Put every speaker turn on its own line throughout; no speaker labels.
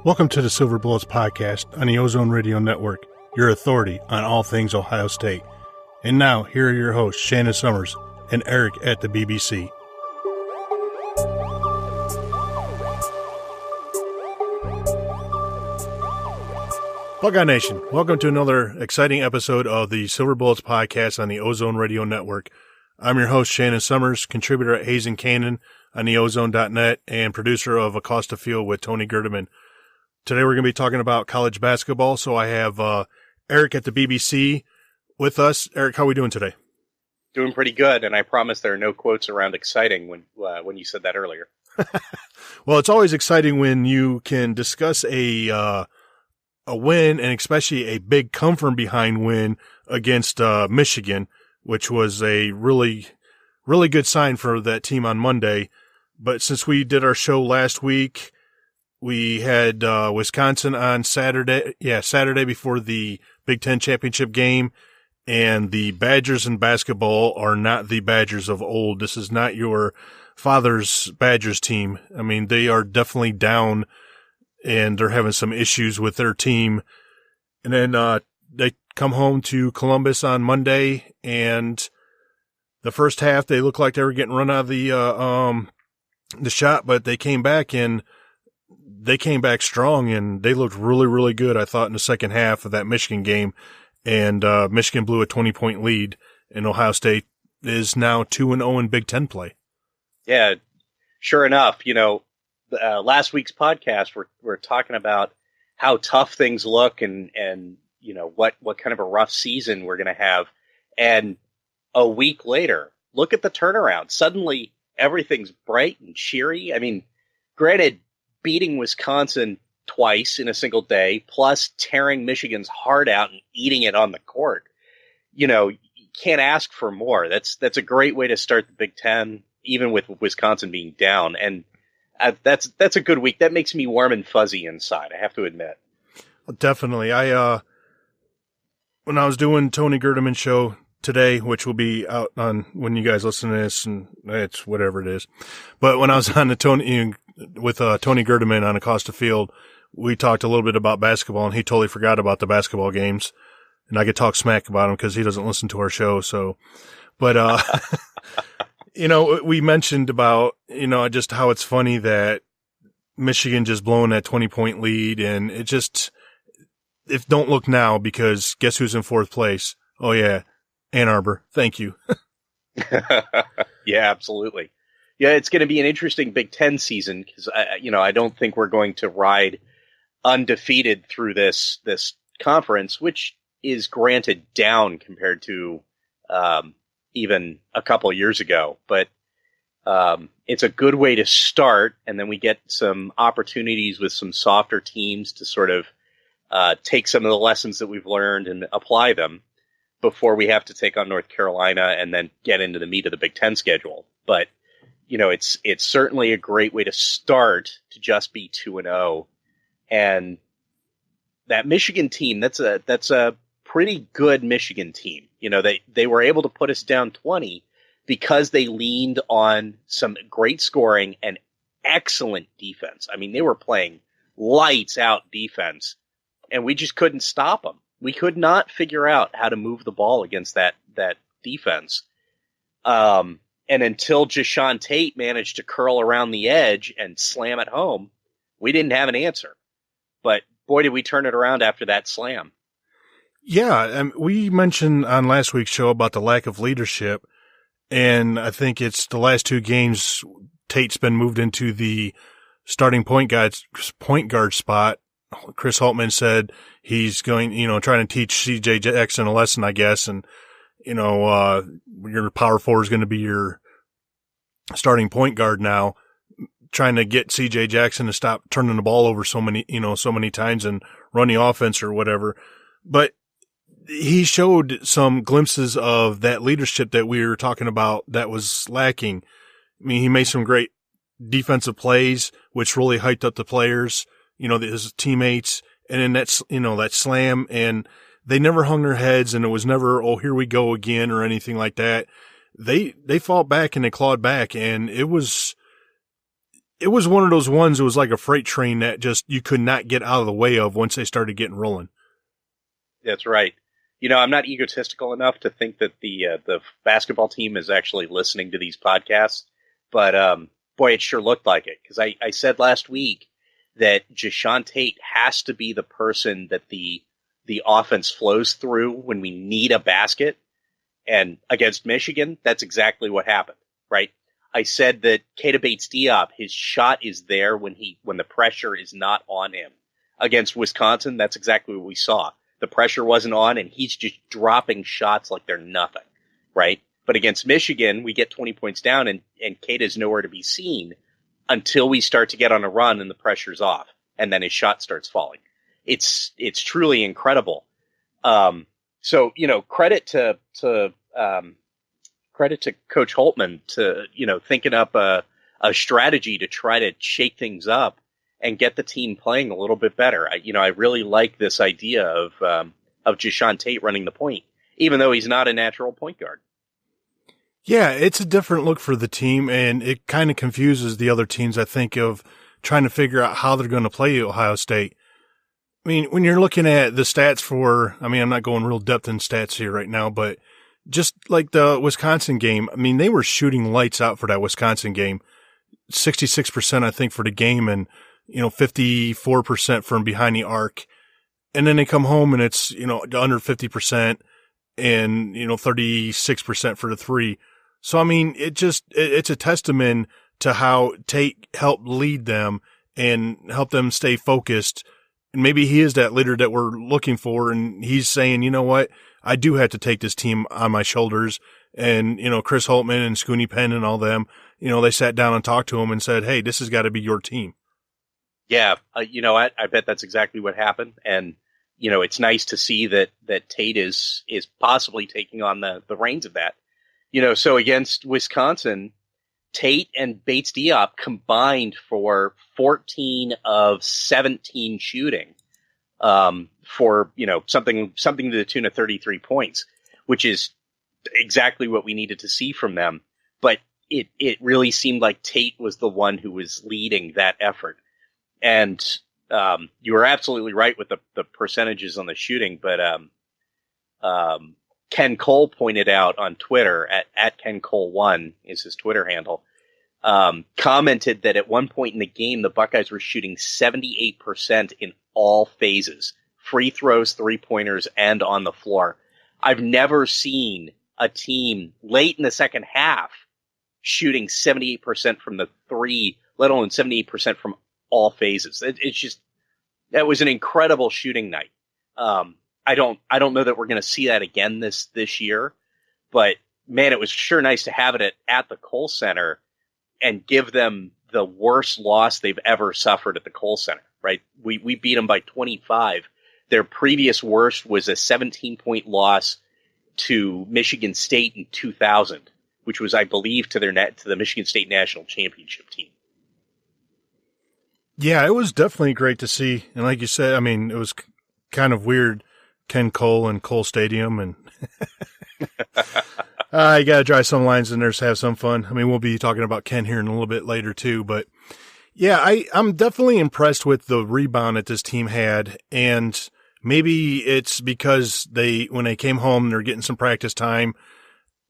Welcome to the Silver Bullets podcast on the Ozone Radio Network, your authority on all things Ohio State. And now, here are your hosts, Shannon Sommers and Eric at the BBC. Buckeye Nation, welcome to another exciting episode of the Silver Bullets podcast on the Ozone Radio Network. I'm your host, Shannon Sommers, contributor at Hayes and Cannon on the ozone.net and producer of Acosta Field with Tony Gerdeman. Today we're going to be talking about college basketball, so I have Eric at the BBC with us. Eric, how are we doing today?
Doing pretty good, and I promise there are no quotes around exciting when you said that earlier.
Well, it's always exciting when you can discuss a win, and especially a big come-from-behind win against Michigan, which was a really, really good sign for that team on Monday. But since we did our show last week, we had Wisconsin on Saturday before the Big Ten championship game, and the Badgers in basketball are not the Badgers of old. This is not your father's Badgers team. I mean, they are definitely down, and they're having some issues with their team. And then they come home to Columbus on Monday, and the first half they looked like they were getting run out of the shot, but they came back strong, and they looked really, really good, I thought, in the second half of that Michigan game. And Michigan blew a 20-point lead, and Ohio State is now 2-0 in Big Ten play. Yeah,
sure enough. You know, last week's podcast, we're talking about how tough things look and you know, what kind of a rough season we're going to have. And a week later, look at the turnaround. Suddenly, everything's bright and cheery. I mean, granted, beating Wisconsin twice in a single day, plus tearing Michigan's heart out and eating it on the court, you know, you can't ask for more. That's a great way to start the Big Ten, even with Wisconsin being down. And that's a good week. That makes me warm and fuzzy inside, I have to admit.
Definitely. When I was doing Tony Gerdeman's show today, which will be out on when you guys listen to this, and it's whatever it is. But when I was on with Tony Gerdeman on Acosta Field, we talked a little bit about basketball, and he totally forgot about the basketball games. And I could talk smack about him because he doesn't listen to our show. So, but, you know, we mentioned about, you know, just how it's funny that Michigan just blowing that 20-point lead, and it just, if don't look now, because guess who's in fourth place? Oh yeah, Ann Arbor. Thank you.
Yeah, absolutely. Yeah, it's going to be an interesting Big Ten season because I don't think we're going to ride undefeated through this conference, which is granted down compared to even a couple of years ago. But it's a good way to start, and then we get some opportunities with some softer teams to sort of take some of the lessons that we've learned and apply them before we have to take on North Carolina and then get into the meat of the Big Ten schedule. But, you know, it's certainly a great way to start to just be 2-0. And that Michigan team, that's a pretty good Michigan team. You know, they were able to put us down 20 because they leaned on some great scoring and excellent defense. I mean, they were playing lights out defense, and we just couldn't stop them. We could not figure out how to move the ball against that defense. And until Jashawn Tate managed to curl around the edge and slam it home, we didn't have an answer. But boy, did we turn it around after that slam.
Yeah, we mentioned on last week's show about the lack of leadership, and I think it's the last two games Tate's been moved into the starting point guard spot. Chris Holtmann said he's going, trying to teach CJ Jackson a lesson, I guess. And, your power forward is going to be your starting point guard now, trying to get CJ Jackson to stop turning the ball over so many times and run the offense or whatever. But he showed some glimpses of that leadership that we were talking about that was lacking. I mean, he made some great defensive plays, which really hyped up the players, his teammates, and then that slam, and they never hung their heads, and it was never, oh, here we go again or anything like that. They fought back and they clawed back, and it was it was one of those ones. It was like a freight train that just you could not get out of the way of once they started getting rolling.
That's right. I'm not egotistical enough to think that the basketball team is actually listening to these podcasts, but boy, it sure looked like it, because I said last week that Jashawn Tate has to be the person that the offense flows through when we need a basket, and against Michigan, that's exactly what happened, right? I said that Keita Bates-Diop, his shot is there when the pressure is not on him. Against Wisconsin, that's exactly what we saw. The pressure wasn't on, and he's just dropping shots like they're nothing, right? But against Michigan, we get 20 points down, and Keita's nowhere to be seen until we start to get on a run and the pressure's off, and then his shot starts falling. It's truly incredible. So credit to Coach Holtman to thinking up a strategy to try to shake things up and get the team playing a little bit better. I really like this idea of Jashawn Tate running the point, even though he's not a natural point guard.
Yeah, it's a different look for the team, and it kind of confuses the other teams, I think, of trying to figure out how they're going to play Ohio State. I mean, when you're looking at the stats I'm not going real depth in stats here right now, but just like the Wisconsin game, I mean, they were shooting lights out for that Wisconsin game. 66%, I think, for the game, and 54% from behind the arc. And then they come home and it's, under 50% and, 36% for the three. So, I mean, it's a testament to how Tate helped lead them and help them stay focused. And maybe he is that leader that we're looking for. And he's saying, you know what? I do have to take this team on my shoulders. And, Chris Holtman and Scooney Penn and all them, they sat down and talked to him and said, hey, this has got to be your team.
Yeah, I bet that's exactly what happened, and it's nice to see that Tate is possibly taking on the reins of that. So against Wisconsin, Tate and Bates-Diop combined for 14 of 17 shooting, for something to the tune of 33 points, which is exactly what we needed to see from them. But it really seemed like Tate was the one who was leading that effort. And you were absolutely right with the percentages on the shooting, but Ken Cole pointed out on Twitter, at Ken Cole1 is his Twitter handle, commented that at one point in the game, the Buckeyes were shooting 78% in all phases, free throws, three-pointers, and on the floor. I've never seen a team late in the second half shooting 78% from the three, let alone 78% from all phases. It's just, that was an incredible shooting night. I don't know that we're going to see that again this year, but man, it was sure nice to have it at the Kohl Center and give them the worst loss they've ever suffered at the Kohl Center, right? We beat them by 25. Their previous worst was a 17-point loss to Michigan State in 2000, which was, I believe, to the Michigan State national championship team.
Yeah, it was definitely great to see. And like you said, I mean, it was kind of weird, Ken Cole and Cole Stadium. And you got to drive some lines in there to have some fun. I mean, we'll be talking about Ken here in a little bit later too. But yeah, I'm definitely impressed with the rebound that this team had. And maybe it's because when they came home, they're getting some practice time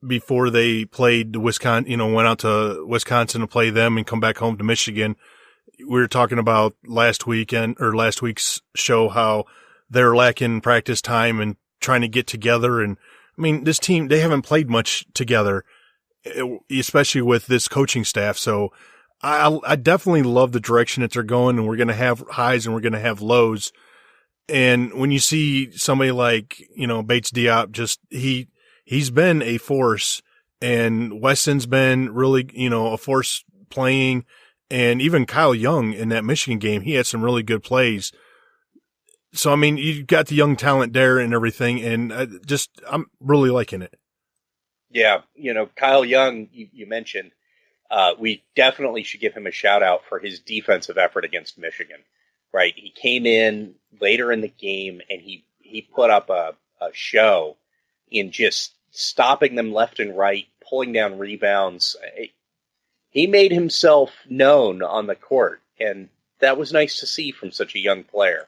before they played Wisconsin, went out to Wisconsin to play them and come back home to Michigan. We were talking about last week's show how they're lacking practice time and trying to get together. And I mean, this team, they haven't played much together, especially with this coaching staff. So I definitely love the direction that they're going, and we're going to have highs and we're going to have lows. And when you see somebody like, Bates-Diop, he's been a force, and Weston's been really, a force playing. And even Kyle Young in that Michigan game, he had some really good plays. So, I mean, you've got the young talent there and everything, and I'm really liking it.
Yeah, Kyle Young, you mentioned, we definitely should give him a shout out for his defensive effort against Michigan, right? He came in later in the game and he put up a show in just stopping them left and right, pulling down rebounds. he made himself known on the court, and that was nice to see from such a young player.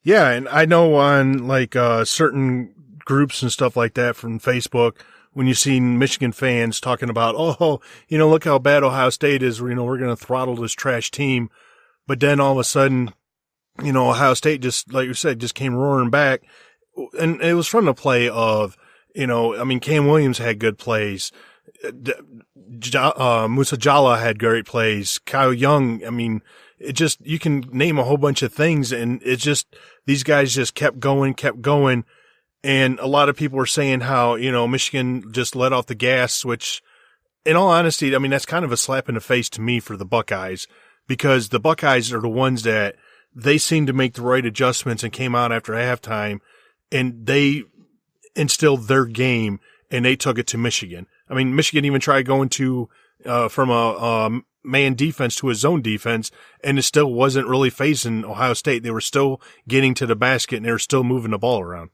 Yeah, and I know on like certain groups and stuff like that from Facebook, when you see Michigan fans talking about, oh, look how bad Ohio State is, we're going to throttle this trash team. But then all of a sudden, Ohio State just, like you said, just came roaring back. And it was from the play of, Cam Williams had good plays. Musa Jallah had great plays. Kyle Young, you can name a whole bunch of things, and it's just, these guys just kept going. And a lot of people were saying how, Michigan just let off the gas, which, in all honesty, that's kind of a slap in the face to me for the Buckeyes, because the Buckeyes are the ones that they seemed to make the right adjustments and came out after halftime, and they instilled their game, and they took it to Michigan. Michigan even tried going to from a man defense to a zone defense, and it still wasn't really phasing Ohio State. They were still getting to the basket, and they were still moving the ball around.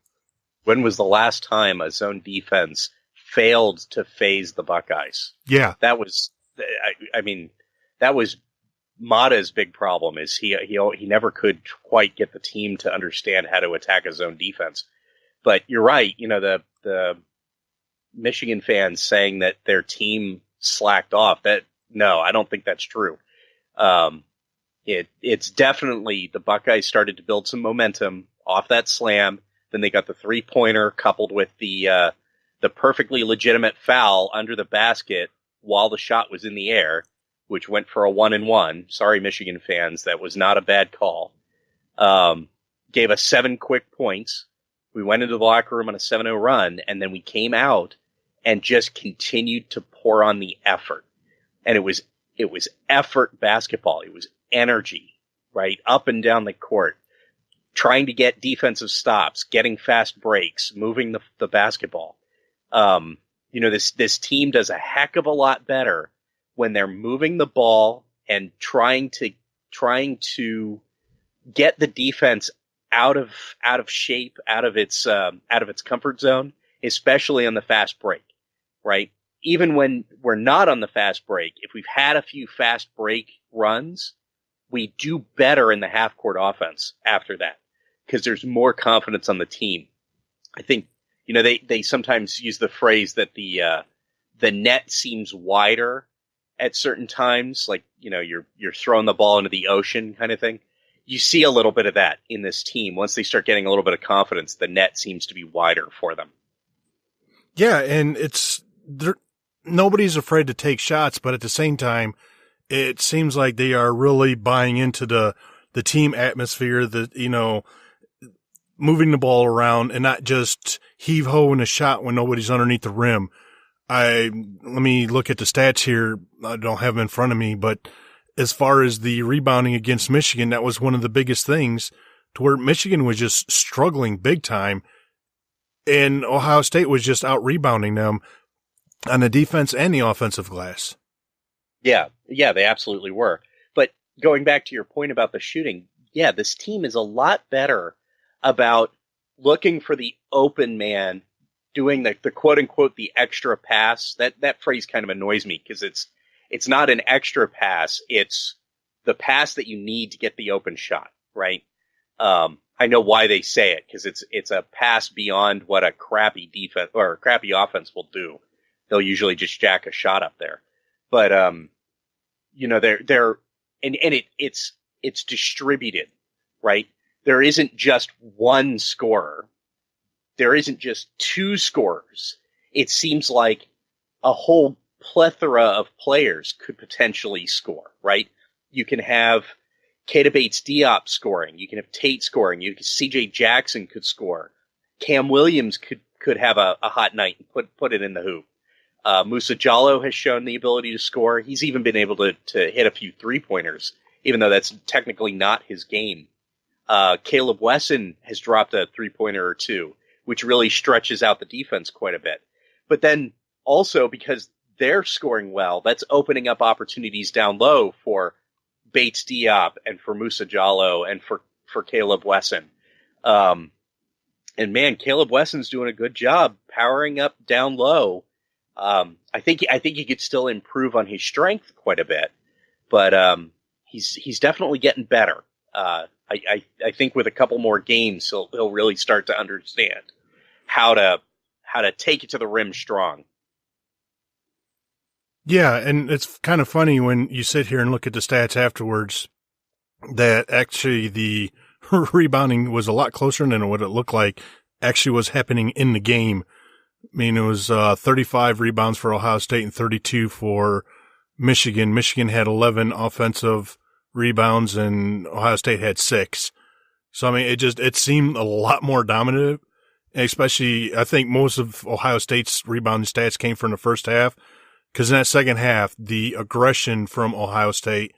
When was the last time a zone defense failed to phase the Buckeyes?
Yeah.
That was Mata's big problem, is he never could quite get the team to understand how to attack a zone defense. But you're right, the Michigan fans saying that their team slacked off, no, I don't think that's true. It's definitely, the Buckeyes started to build some momentum off that slam. Then they got the 3-pointer coupled with the perfectly legitimate foul under the basket while the shot was in the air, which went for a 1-and-1. Sorry, Michigan fans, that was not a bad call. Gave us 7 quick points. We went into the locker room on a 7-0 run, and then we came out and just continued to pour on the effort. And it was effort basketball. It was energy, right? Up and down the court, trying to get defensive stops, getting fast breaks, moving the basketball. This team does a heck of a lot better when they're moving the ball and trying to get the defense out of shape, out of its comfort zone, especially on the fast break, right? Even when we're not on the fast break, if we've had a few fast break runs, we do better in the half court offense after that, because there's more confidence on the team. I think, they sometimes use the phrase that the net seems wider at certain times, like, you're throwing the ball into the ocean kind of thing. You see a little bit of that in this team. Once they start getting a little bit of confidence, the net seems to be wider for them.
Yeah, and nobody's afraid to take shots, but at the same time, it seems like they are really buying into the team atmosphere, moving the ball around and not just heave-ho in a shot when nobody's underneath the rim. Let me look at the stats here. I don't have them in front of me, but as far as the rebounding against Michigan, that was one of the biggest things, to where Michigan was just struggling big time, and Ohio State was just out-rebounding them on the defense and the offensive glass. Yeah,
they absolutely were. But going back to your point about the shooting, this team is a lot better about looking for the open man, doing the quote-unquote the extra pass. That phrase kind of annoys me, because it's not an extra pass. It's the pass that you need to get the open shot, right? I know why they say it, because it's a pass beyond what a crappy defense or a crappy offense will do. They'll usually just jack a shot up there. But, it's distributed, right? There isn't just one scorer. There isn't just two scorers. It seems like a whole plethora of players could potentially score, right? You can have Keita Bates-Diop scoring. You can have Tate scoring. CJ Jackson could score. Cam Williams could have a hot night and put it in the hoop. Musa Jallah has shown the ability to score. He's even been able to hit a few 3-pointers, even though that's technically not his game. Caleb Wesson has dropped a 3-pointer or two, which really stretches out the defense quite a bit. But then also, because they're scoring well, that's opening up opportunities down low for Bates-Diop and for Musa Jallah and for Caleb Wesson. And man, Caleb Wesson's doing a good job powering up down low I think he could still improve on his strength quite a bit, but he's definitely getting better. I think with a couple more games, he'll really start to understand how to take it to the rim strong.
Yeah, and it's kind of funny when you sit here and look at the stats afterwards that actually the rebounding was a lot closer than what it looked like actually was happening in the game. I mean, it was 35 rebounds for Ohio State and 32 for Michigan. Michigan had 11 offensive rebounds and Ohio State had 6. So, I mean, it seemed a lot more dominant, especially I think most of Ohio State's rebounding stats came from the first half. Because in that second half, the aggression from Ohio State,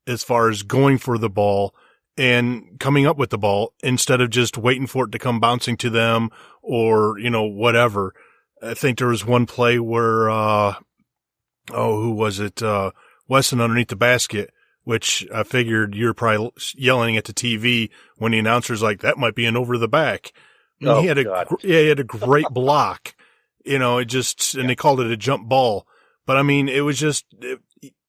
as far as going for the ball and coming up with the ball instead of just waiting for it to come bouncing to them or, whatever. I think there was one play where, who was it? Wesson underneath the basket, which I figured you're probably yelling at the TV when the announcer's like, that might be an over the back.
Oh,
he had a great block, and they called it a jump ball. But I mean, it was just,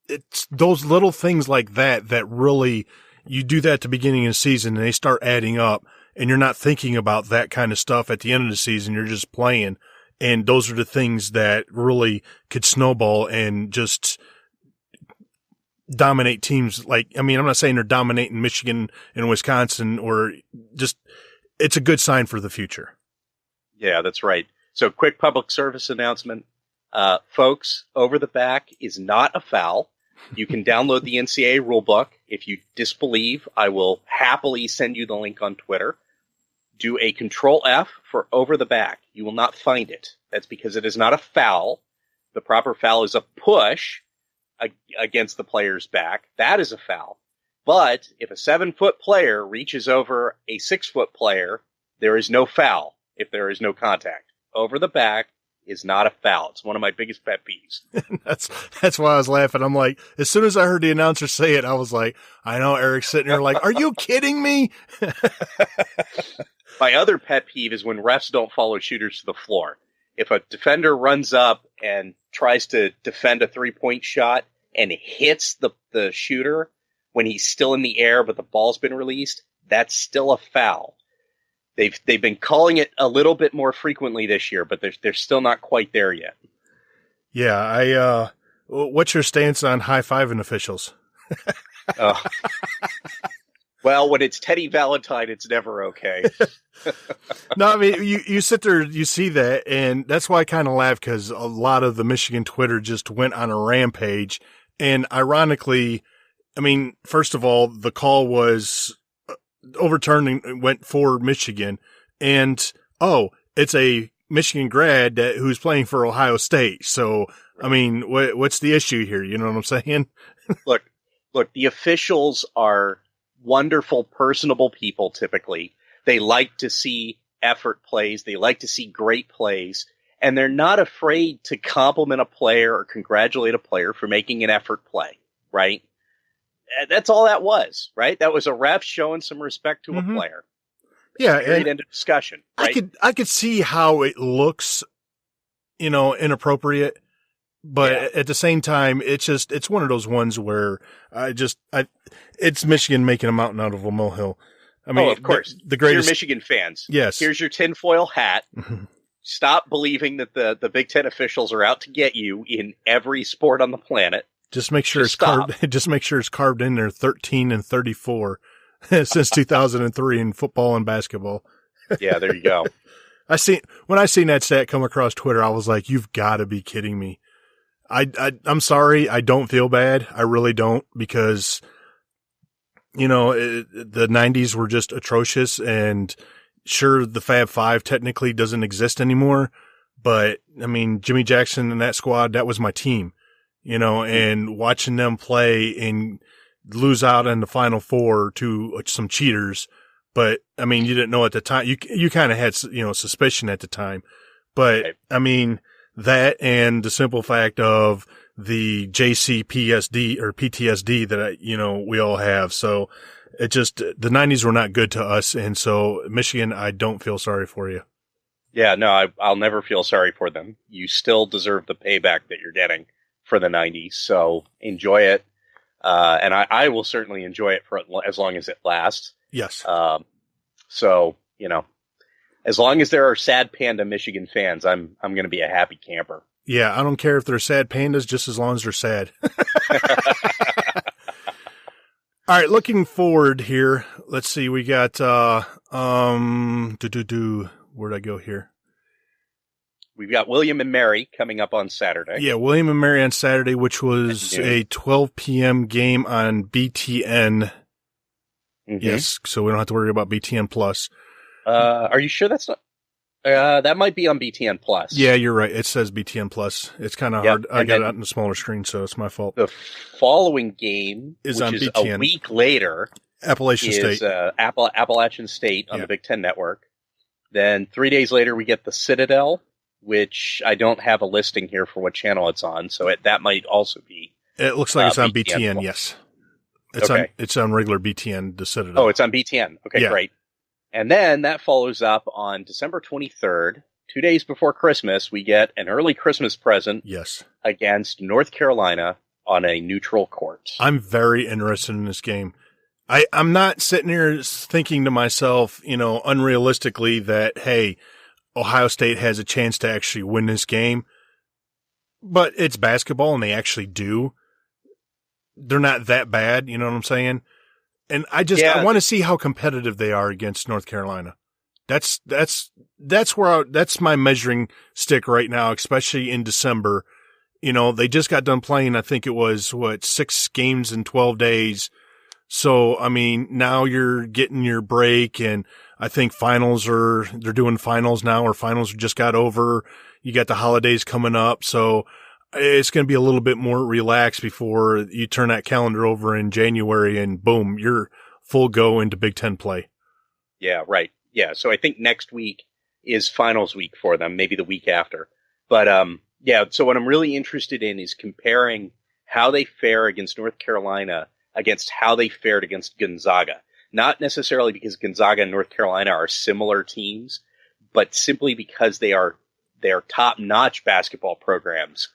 it's those little things like that really, you do that at the beginning of the season and they start adding up and you're not thinking about that kind of stuff at the end of the season. You're just playing. And those are the things that really could snowball and just dominate teams. I'm not saying they're dominating Michigan and Wisconsin or just, it's a good sign for the future.
Yeah, that's right. So quick public service announcement. Folks, over the back is not a foul. You can download the NCAA rulebook. If you disbelieve, I will happily send you the link on Twitter. Do a Control F for over the back. You will not find it. That's because it is not a foul. The proper foul is a push against the player's back. That is a foul. But if a 7-foot player reaches over a 6-foot player, there is no foul if there is no contact. Over the back is not a foul. It's one of my biggest pet peeves.
That's why I was laughing. I'm like, as soon as I heard the announcer say it, I was like, I know Eric's sitting there like, are you kidding me?
My other pet peeve is when refs don't follow shooters to the floor. If a defender runs up and tries to defend a 3-point shot and hits the shooter when he's still in the air but the ball's been released, that's still a foul. They've been calling it a little bit more frequently this year, but they're still not quite there yet.
Yeah, what's your stance on high-fiving officials?
Oh. Well, when it's Teddy Valentine, it's never okay.
No, I mean, you sit there, you see that, and that's why I kind of laugh, because a lot of the Michigan Twitter just went on a rampage. And ironically, I mean, first of all, the call was overturned and went for Michigan. And, it's a Michigan grad who's playing for Ohio State. So, I mean, what's the issue here? You know what I'm saying?
Look, the officials are wonderful, personable people typically. They like to see effort plays. They like to see great plays. And they're not afraid to compliment a player or congratulate a player for making an effort play, right? That's all that was, right? That was a ref showing some respect to a player.
Yeah.
Period, end of discussion. Right?
I could see how it looks, inappropriate. But at the same time, it's one of those ones where it's Michigan making a mountain out of a molehill. I mean,
of course.
The greatest.
You're Michigan fans.
Yes.
Here's your tinfoil hat. Stop believing that the Big Ten officials are out to get you in every sport on the planet.
Just make sure it's carved. Just make sure it's carved in there 13 and 34 since 2003 in football and basketball.
Yeah, there you go.
When I seen that stat come across Twitter, I was like, "You've got to be kidding me." I'm sorry. I don't feel bad. I really don't, because, the 90s were just atrocious, and sure, the Fab Five technically doesn't exist anymore, but I mean, Jimmy Jackson and that squad, that was my team, and watching them play and lose out in the Final Four to some cheaters. But I mean, you didn't know at the time. You kind of had, suspicion at the time, but right. I mean, that and the simple fact of the JCPSD or PTSD that, we all have. So it just, the 90s were not good to us. And so Michigan, I don't feel sorry for you.
Yeah, no, I'll never feel sorry for them. You still deserve the payback that you're getting for the 90s, so enjoy it. And I will certainly enjoy it for as long as it lasts.
Yes.
So, as long as there are sad Panda Michigan fans, I'm going to be a happy camper.
Yeah, I don't care if they're sad pandas, just as long as they're sad. All right, looking forward here. Let's see, we got where'd I go here?
We've got William and Mary coming up on Saturday.
Yeah, William and Mary on Saturday, which was a 12 p.m. game on BTN. Mm-hmm. Yes, so we don't have to worry about BTN Plus.
Are you sure that's not? That might be on BTN Plus.
Yeah, you're right. It says BTN Plus. It's kind of hard. I got it on the smaller screen, so it's my fault.
The following game,
which
on
is
BTN. A week later,
Appalachian State.
Appalachian State on the Big Ten Network. Then 3 days later, we get the Citadel, which I don't have a listing here for what channel it's on, so that might also be.
It looks like it's on BTN. Yes, it's on regular BTN. The Citadel.
Oh, it's on BTN. Okay, great. And then that follows up on December 23rd, 2 days before Christmas. We get an early Christmas present.
Yes,
against North Carolina on a neutral court.
I'm very interested in this game. I'm not sitting here thinking to myself, unrealistically that, hey, Ohio State has a chance to actually win this game. But it's basketball, and they actually do. They're not that bad, you know what I'm saying? And I want to see how competitive they are against North Carolina. That's my measuring stick right now, especially in December. They just got done playing, I think it was 6 games in 12 days. So, I mean, now you're getting your break, and I think they're doing finals now, or finals just got over. You got the holidays coming up. So it's going to be a little bit more relaxed before you turn that calendar over in January, and boom, you're full go into Big Ten play.
Yeah, right. Yeah. So I think next week is finals week for them, maybe the week after. But, so what I'm really interested in is comparing how they fare against North Carolina against how they fared against Gonzaga. Not necessarily because Gonzaga and North Carolina are similar teams, but simply because they are top-notch basketball programs.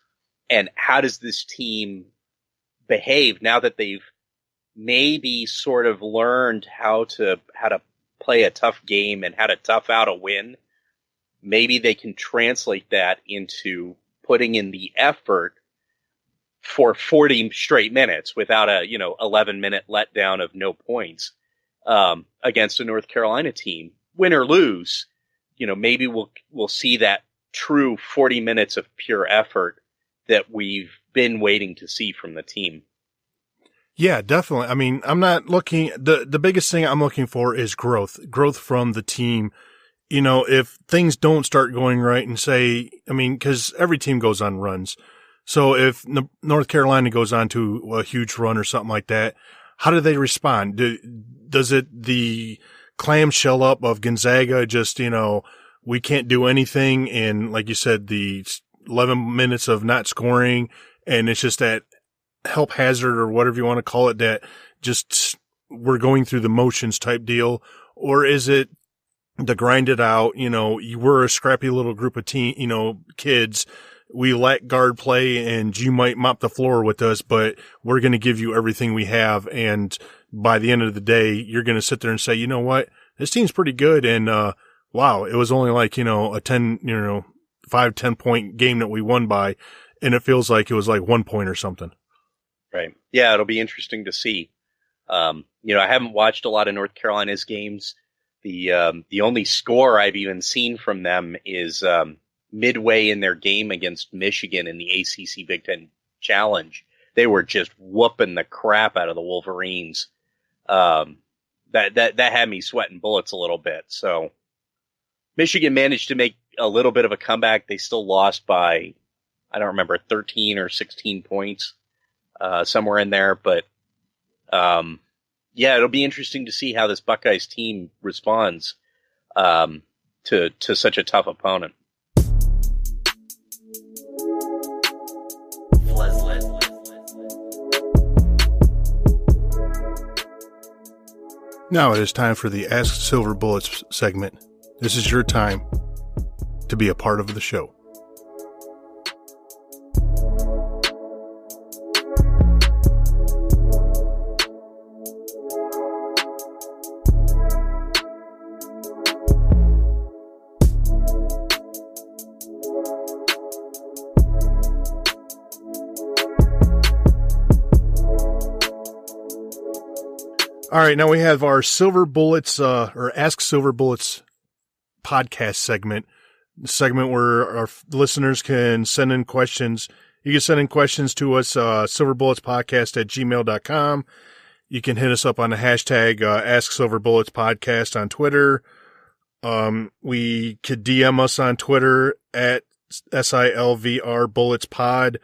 And how does this team behave now that they've maybe sort of learned how to play a tough game and how to tough out a win? Maybe they can translate that into putting in the effort for 40 straight minutes without a 11-minute letdown of no points against a North Carolina team. Win or lose, maybe we'll see that true 40 minutes of pure effort that we've been waiting to see from the team.
Yeah, definitely. I mean, I'm not looking, the biggest thing I'm looking for is growth from the team. If things don't start going right and because every team goes on runs. So if North Carolina goes on to a huge run or something like that, how do they respond? Does the clamshell up of Gonzaga just, we can't do anything, and like you said, the 11 minutes of not scoring, and it's just that help hazard or whatever you want to call it, that just we're going through the motions type deal? Or is it the grind it out, we're a scrappy little group of kids, we let guard play, and you might mop the floor with us, but we're going to give you everything we have, and by the end of the day, you're going to sit there and say, you know what, this team's pretty good, and wow, it was only like, a 5-10 point game that we won by, and it feels like it was like 1 point or something.
Right. Yeah, it'll be interesting to see. I haven't watched a lot of North Carolina's games. The only score I've even seen from them is midway in their game against Michigan in the ACC Big Ten Challenge. They were just whooping the crap out of the Wolverines. That had me sweating bullets a little bit. So Michigan managed to make a little bit of a comeback. They still lost by, I don't remember, 13 or 16 points, somewhere in there. But it'll be interesting to see how this Buckeyes team responds to such a tough opponent.
Now it is time for the Ask Silver Bullets segment. This is your time. to be a part of the show. All right, now we have our Silver Bullets, or Ask Silver Bullets podcast segment where our listeners can send in questions. You can send in questions to us, silverbulletspodcast@gmail.com. You can hit us up on the hashtag, Ask Silver Bullets Podcast on Twitter. We could DM us on Twitter at SILVR Bullets Pod.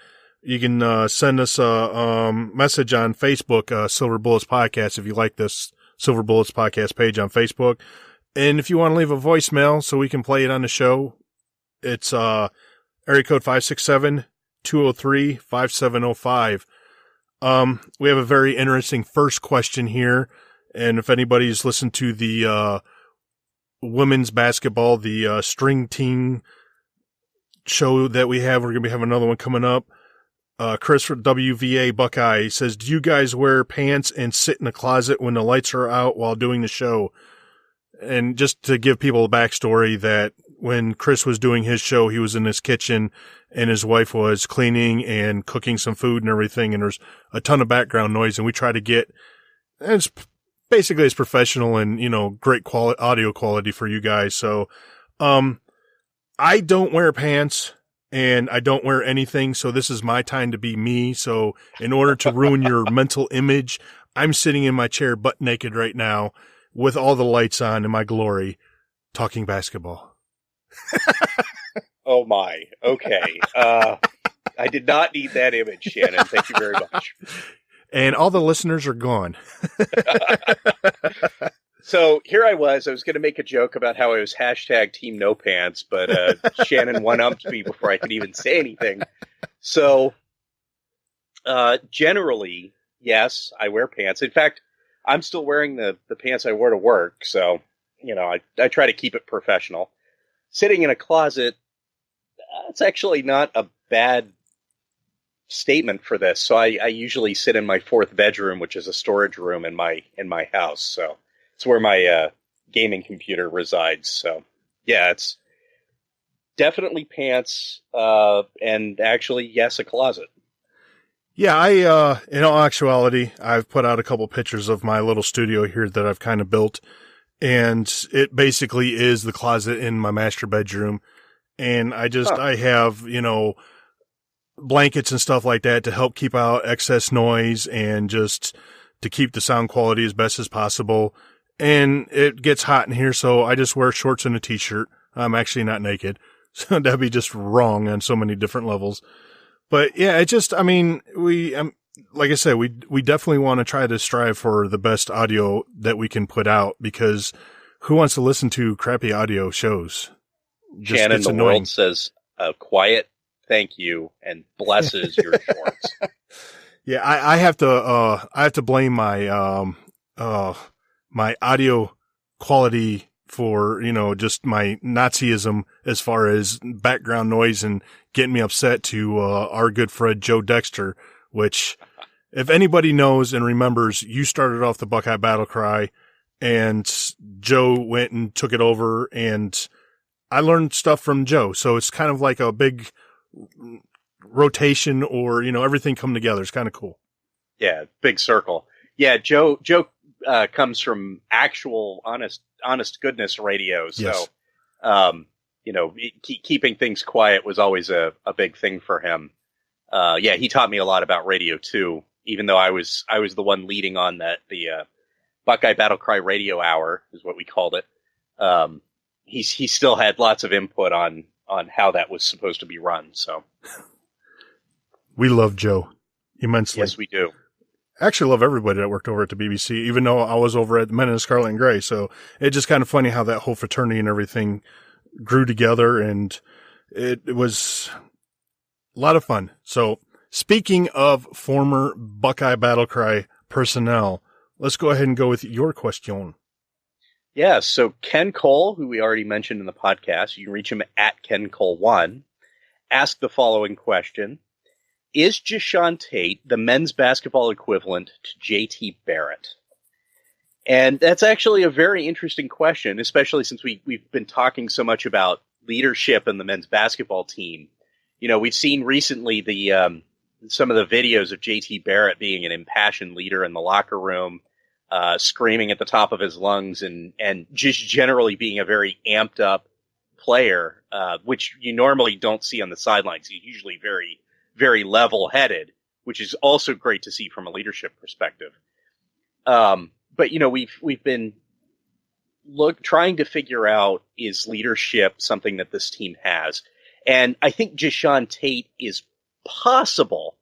You can send us a message on Facebook, Silver Bullets Podcast, if you like this Silver Bullets Podcast page on Facebook. And if you want to leave a voicemail so we can play it on the show, it's area code 567-203-5705. We have a very interesting first question here. And if anybody's listened to the women's basketball, the string team show that we have, we're going to have another one coming up. Chris from WVA Buckeye says, do you guys wear pants and sit in the closet when the lights are out while doing the show? And just to give people a backstory, that when Chris was doing his show, he was in his kitchen and his wife was cleaning and cooking some food and everything. And there's a ton of background noise, and we try to get, and it's basically as professional and, great audio quality for you guys. So, I don't wear pants. And I don't wear anything, so this is my time to be me. So in order to ruin your mental image, I'm sitting in my chair butt naked right now with all the lights on in my glory, talking basketball.
Oh my. Okay. I did not need that image, Shannon. Thank you very much.
And all the listeners are gone.
So here I was going to make a joke about how I was hashtag Team No Pants, but Shannon one-upped me before I could even say anything. So generally, yes, I wear pants. In fact, I'm still wearing the pants I wore to work. So, I try to keep it professional. Sitting in a closet, it's actually not a bad statement for this. So I usually sit in my fourth bedroom, which is a storage room in my house. So it's where my gaming computer resides. So yeah, it's definitely pants, and actually, yes, a closet.
Yeah, in all actuality, I've put out a couple pictures of my little studio here that I've kind of built, and it basically is the closet in my master bedroom. And I have, blankets and stuff like that to help keep out excess noise and just to keep the sound quality as best as possible. And it gets hot in here, so I just wear shorts and a t-shirt. I'm actually not naked, so that'd be just wrong on so many different levels. But yeah, like I said, we definitely want to try to strive for the best audio that we can put out, because who wants to listen to crappy audio shows?
Shannon, the annoying. World says, quiet, thank you, and blesses your shorts.
Yeah, I have to blame my, my audio quality for, just my Nazism as far as background noise and getting me upset to, our good friend Joe Dexter, which if anybody knows and remembers, you started off the Buckeye Battle Cry and Joe went and took it over, and I learned stuff from Joe. So it's kind of like a big rotation, or, everything come together. It's kind of cool. Yeah.
Big circle. Yeah. Joe, comes from actual honest goodness radio. So, yes. Keeping things quiet was always a big thing for him. Yeah, he taught me a lot about radio too, even though I was the one leading on the Buckeye Battle Cry Radio Hour is what we called it. He still had lots of input on how that was supposed to be run. So
we love Joe immensely.
Yes, we do.
I actually love everybody that worked over at the BBC, even though I was over at the Men in Scarlet and Gray. So it's just kind of funny how that whole fraternity and everything grew together, and it was a lot of fun. So speaking of former Buckeye Battle Cry personnel, let's go ahead and go with your question.
Yeah, so Ken Cole, who we already mentioned in the podcast, you can reach him at KenCole1, ask the following question. Is Jashawn Tate the men's basketball equivalent to JT Barrett? And that's actually a very interesting question, especially since we've been talking so much about leadership in the men's basketball team. You know, we've seen recently some of the videos of JT Barrett being an impassioned leader in the locker room, screaming at the top of his lungs and just generally being a very amped up player, which you normally don't see on the sidelines. He's usually very, very level headed, which is also great to see from a leadership perspective. But you know, we've been trying to figure out, is leadership something that this team has? And I think Jashawn Tate is possible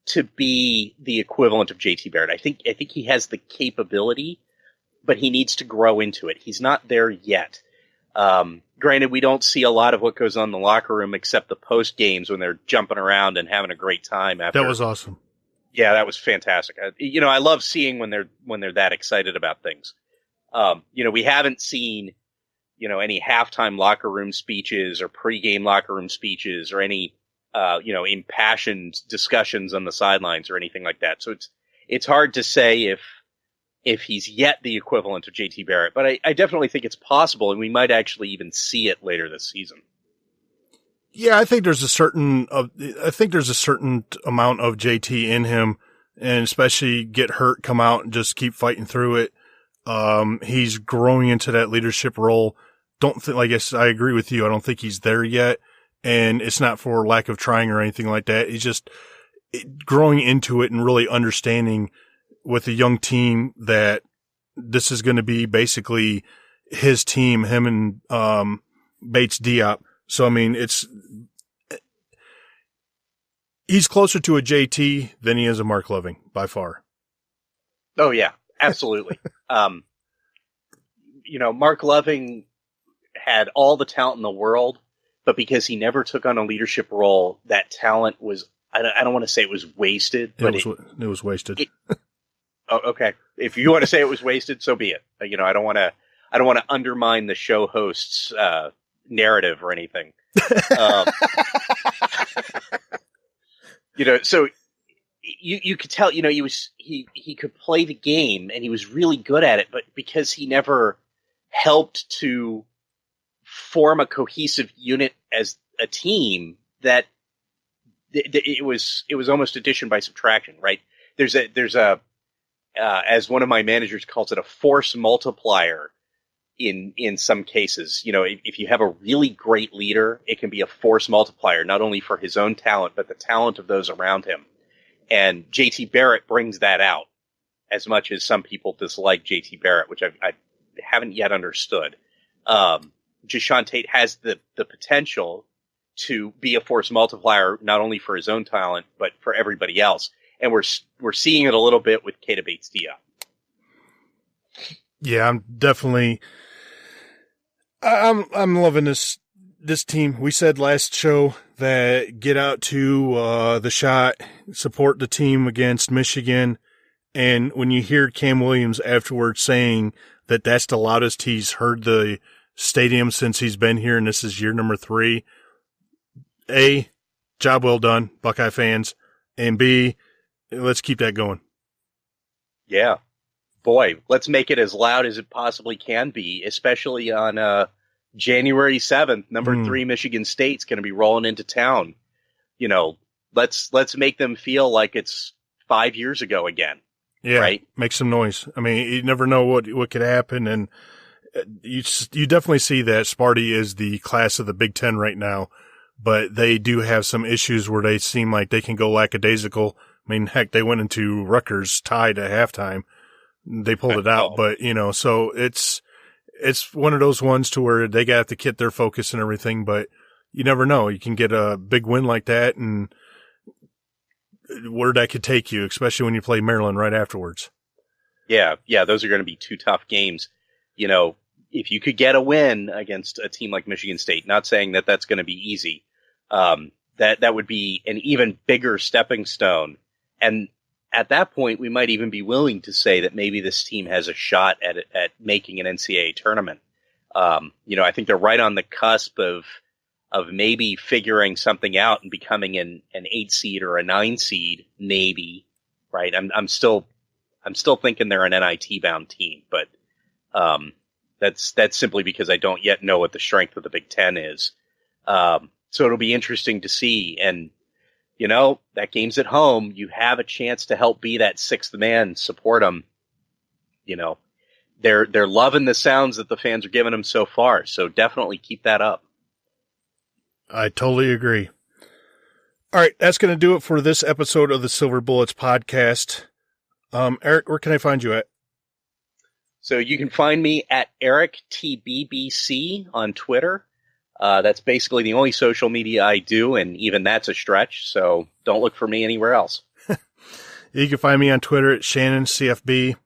to be the equivalent of JT Barrett. I think he has the capability, but he needs to grow into it. He's not there yet. Granted, we don't see a lot of what goes on in the locker room except the post games when they're jumping around and having a great time. After
that was awesome.
Yeah, that was fantastic. You know, I love seeing when they're that excited about things. You know, we haven't seen, you know, any halftime locker room speeches or pregame locker room speeches or any you know, impassioned discussions on the sidelines or anything like that. So it's hard to say if he's yet the equivalent of JT Barrett, but I definitely think it's possible, and we might actually even see it later this season.
Yeah, I think there's a certain amount of JT in him, and especially get hurt, come out and just keep fighting through it. He's growing into that leadership role. I agree with you. I don't think he's there yet. And it's not for lack of trying or anything like that. He's just growing into it and really understanding with a young team that this is going to be basically his team, him and Bates Diop. So, I mean, he's closer to a JT than he is a Mark Loving by far.
Oh, yeah, absolutely. You know, Mark Loving had all the talent in the world, but because he never took on a leadership role, that talent was, I don't want to say it was wasted, but
it was wasted.
Oh, okay. If you want to say it was wasted, so be it. You know, I don't want to undermine the show host's narrative or anything. You know, so you could tell, you know, he could play the game and he was really good at it, but because he never helped to form a cohesive unit as a team, that it was almost addition by subtraction, right? There's a as one of my managers calls it, a force multiplier in some cases. You know, if you have a really great leader, it can be a force multiplier, not only for his own talent, but the talent of those around him. And JT Barrett brings that out, as much as some people dislike JT Barrett, which I haven't yet understood. Jashawn Tate has the potential to be a force multiplier, not only for his own talent, but for everybody else. And we're seeing it a little bit with Keita Bates-Diop.
Yeah, I'm loving this team. We said last show that get out to the shot, support the team against Michigan. And when you hear Cam Williams afterwards saying that that's the loudest he's heard the stadium since he's been here, and this is year number 3, A, job well done, Buckeye fans, and B, let's keep that going.
Yeah. Boy, let's make it as loud as it possibly can be, especially on January 7th. Number 3 Michigan State's going to be rolling into town. You know, let's make them feel like it's 5 years ago again.
Yeah,
right?
Make some noise. I mean, you never know what could happen, and you definitely see that Sparty is the class of the Big Ten right now, but they do have some issues where they seem like they can go lackadaisical. I mean, heck, they went into Rutgers tied at halftime. They pulled it out, but you know, so it's one of those ones to where they got to get their focus and everything, but you never know. You can get a big win like that and where that could take you, especially when you play Maryland right afterwards. Yeah,
those are going to be 2 tough games. You know, if you could get a win against a team like Michigan State, not saying that that's going to be easy, that would be an even bigger stepping stone. And at that point, we might even be willing to say that maybe this team has a shot at making an NCAA tournament. I think they're right on the cusp of maybe figuring something out and becoming an 8 seed or a 9 seed, maybe. Right? I'm still thinking they're an NIT bound team, but that's simply because I don't yet know what the strength of the Big Ten is. So it'll be interesting to see. And that game's at home. You have a chance to help be that sixth man, support them. They're loving the sounds that the fans are giving them so far. So definitely keep that up.
I totally agree. All right, that's going to do it for this episode of the Silver Bullets podcast. Eric, where can I find you at?
So you can find me at EricTBBC on Twitter. That's basically the only social media I do, and even that's a stretch, so don't look for me anywhere else.
You can find me on Twitter at ShannonCFB.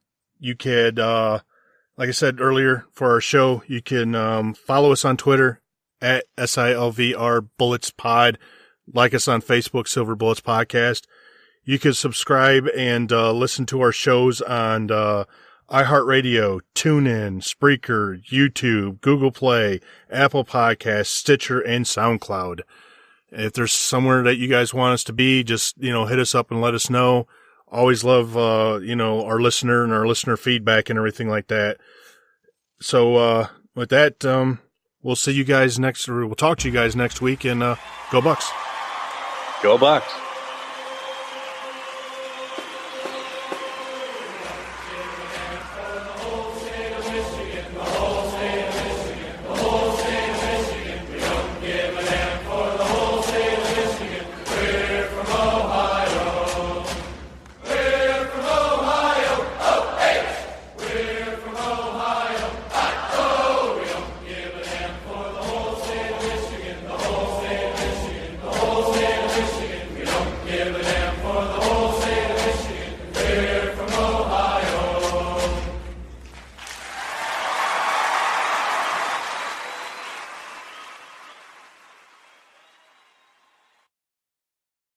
You could, like I said earlier, for our show, you can follow us on Twitter at SILVR Bullets Pod. Like us on Facebook, Silver Bullets Podcast. You can subscribe and listen to our shows on iHeartRadio, TuneIn, Spreaker, YouTube, Google Play, Apple Podcasts, Stitcher, and SoundCloud. If there's somewhere that you guys want us to be, just, hit us up and let us know. Always love, our listener and our listener feedback and everything like that. So, with that, we'll see you guys we'll talk to you guys next week, and go Bucks.
Go Bucks.